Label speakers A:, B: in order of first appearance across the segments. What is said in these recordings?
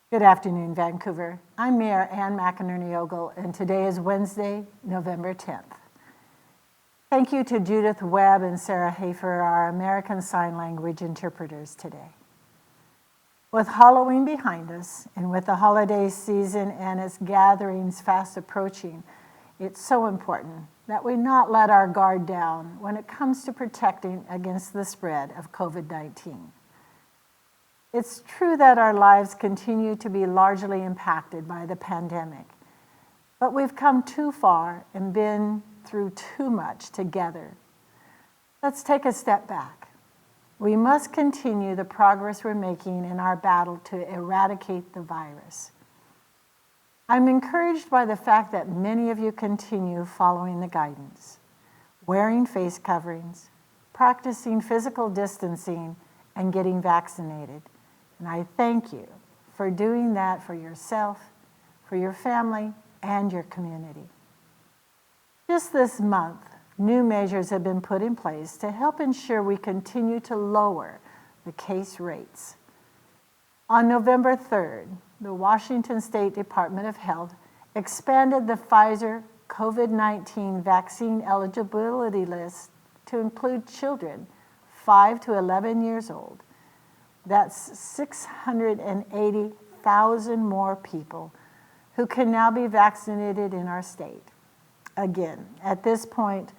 A: Good afternoon, Vancouver. I'm Mayor McEnerny-Ogle, and today is Wednesday, November 10th. Thank you to Judith Webb and Sarah Hafer, our American Sign Language interpreters today. With Halloween behind us, and with the holiday season and its gatherings fast approaching, it's so important that we not let our guard down when it comes to protecting against the spread of COVID-19. It's true that our lives continue to be largely impacted by the pandemic, but we've come too far and been through too much together. Let's take a step back. We must continue the progress we're making in our battle to eradicate the virus. I'm encouraged by the fact that many of you continue following the guidance, wearing face coverings, practicing physical distancing, and getting vaccinated. And I thank you for doing that for yourself, for your family, and your community. Just this month, new measures have been put in place to help ensure we continue to lower the case rates. On November 3rd, the Washington State Department of Health expanded the Pfizer COVID-19 vaccine eligibility list to include children 5 to 11 years old. That's 680,000 more people who can now be vaccinated in our state. Again, at this point,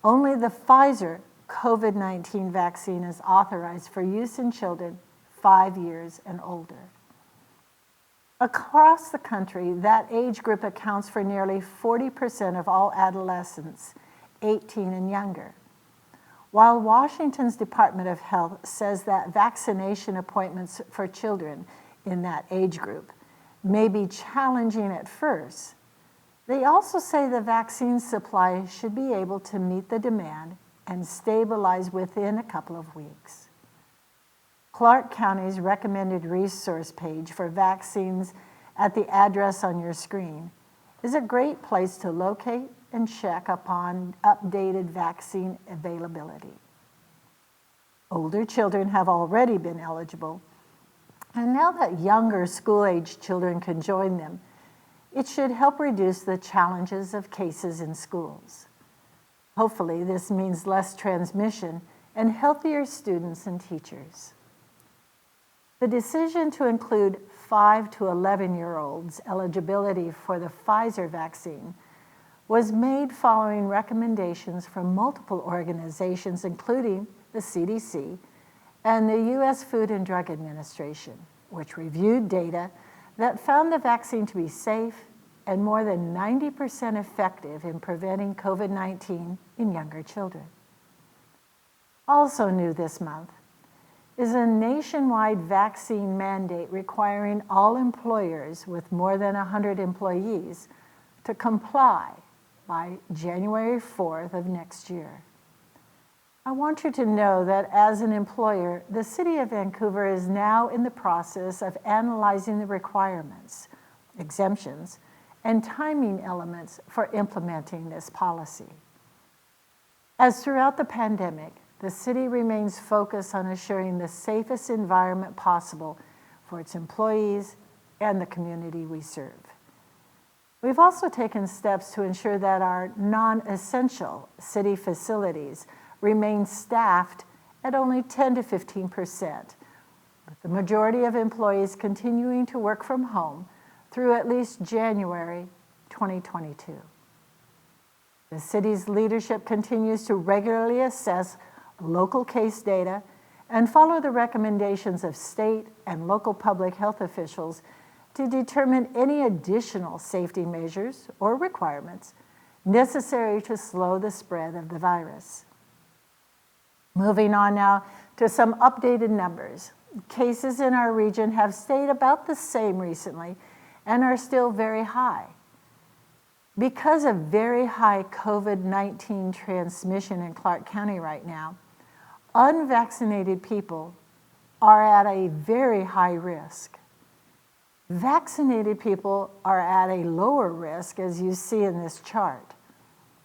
A: only the Pfizer COVID-19 vaccine is authorized for use in children 5 years and older. Across the country, that age group accounts for nearly 40% of all adolescents 18 and younger. While Washington's Department of Health says that vaccination appointments for children in that age group may be challenging at first, they also say the vaccine supply should be able to meet the demand and stabilize within a couple of weeks. Clark County's recommended resource page for vaccines at the address on your screen is a great place to locate and check upon updated vaccine availability. Older children have already been eligible, and now that younger school-age children can join them, it should help reduce the challenges of cases in schools. Hopefully, this means less transmission and healthier students and teachers. The decision to include 5 to 11-year-olds' eligibility for the Pfizer vaccine was made following recommendations from multiple organizations, including the CDC and the U.S. Food and Drug Administration, which reviewed data that found the vaccine to be safe and more than 90% effective in preventing COVID-19 in younger children. Also new this month is a nationwide vaccine mandate requiring all employers with more than 100 employees to comply by January 4th of next year. I want you to know that as an employer, the City of Vancouver is now in the process of analyzing the requirements, exemptions, and timing elements for implementing this policy. As throughout the pandemic, the city remains focused on assuring the safest environment possible for its employees and the community we serve. We've also taken steps to ensure that our non-essential city facilities remain staffed at only 10 to 15%, with the majority of employees continuing to work from home through at least January 2022. The city's leadership continues to regularly assess local case data and follow the recommendations of state and local public health officials to determine any additional safety measures or requirements necessary to slow the spread of the virus. Moving on now to some updated numbers. Cases in our region have stayed about the same recently and are still very high. Because of very high COVID-19 transmission in Clark County right now, unvaccinated people are at a very high risk. Vaccinated people are at a lower risk, as you see in this chart.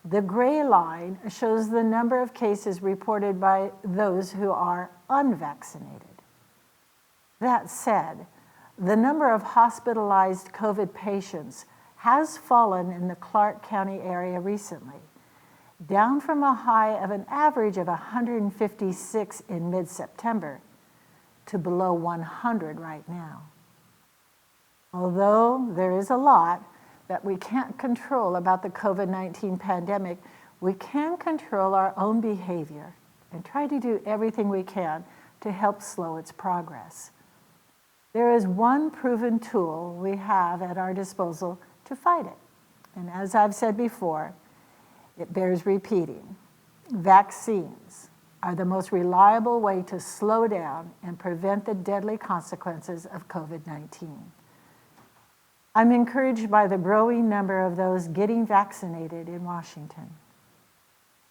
A: The gray line shows the number of cases reported by those who are unvaccinated. That said, the number of hospitalized COVID patients has fallen in the Clark County area recently, down from a high of an average of 156 in mid-September to below 100 right now. Although there is a lot that we can't control about the COVID-19 pandemic, we can control our own behavior and try to do everything we can to help slow its progress. There is one proven tool we have at our disposal to fight it. And as I've said before, it bears repeating. Vaccines are the most reliable way to slow down and prevent the deadly consequences of COVID-19. I'm encouraged by the growing number of those getting vaccinated in Washington.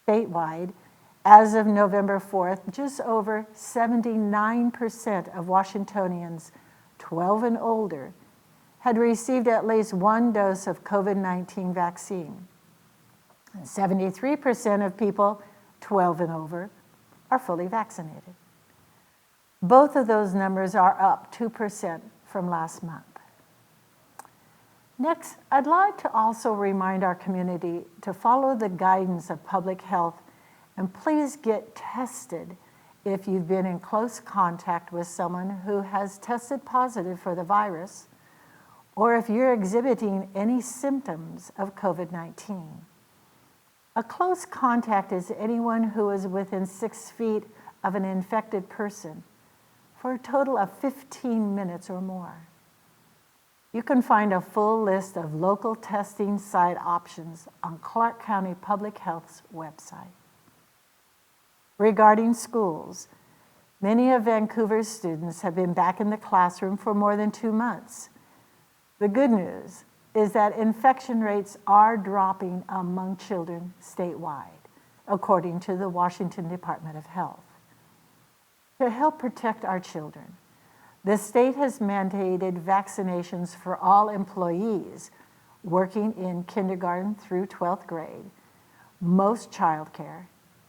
A: Statewide, as of November 4th, just over 79% of Washingtonians 12 and older had received at least one dose of COVID-19 vaccine. And 73% of people 12 and over are fully vaccinated. Both of those numbers are up 2% from last month. Next, I'd like to also remind our community to follow the guidance of public health and please get tested if you've been in close contact with someone who has tested positive for the virus or if you're exhibiting any symptoms of COVID-19. A close contact is anyone who is within 6 feet of an infected person for a total of 15 minutes or more. You can find a full list of local testing site options on Clark County Public Health's website. Regarding schools, many of Vancouver's students have been back in the classroom for more than 2 months. The good news is that infection rates are dropping among children statewide, according to the Washington Department of Health. To help protect our children, the state has mandated vaccinations for all employees working in kindergarten through 12th grade, most childcare,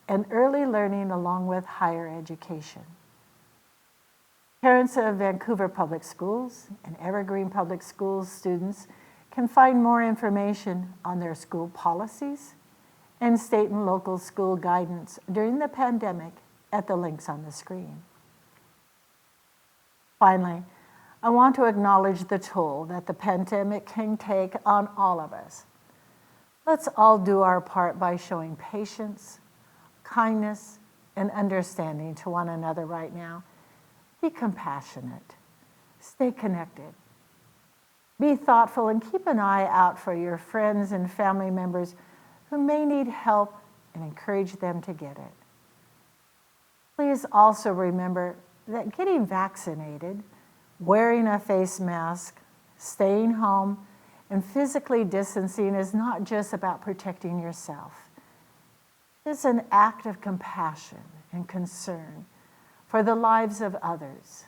A: and early learning along with higher education. Parents of Vancouver Public Schools and Evergreen Public Schools students can find more information on their school policies and state and local school guidance during the pandemic at the links on the screen. Finally, I want to acknowledge the toll that the pandemic can take on all of us. Let's all do our part by showing patience, kindness, and understanding to one another right now. Be compassionate. Stay connected. Be thoughtful and keep an eye out for your friends and family members who may need help and encourage them to get it. Please also remember that getting vaccinated, wearing a face mask, staying home, and physically distancing is not just about protecting yourself. It's an act of compassion and concern for the lives of others.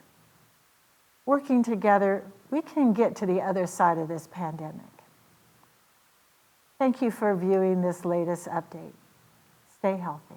A: Working together, we can get to the other side of this pandemic. Thank you for viewing this latest update. Stay healthy.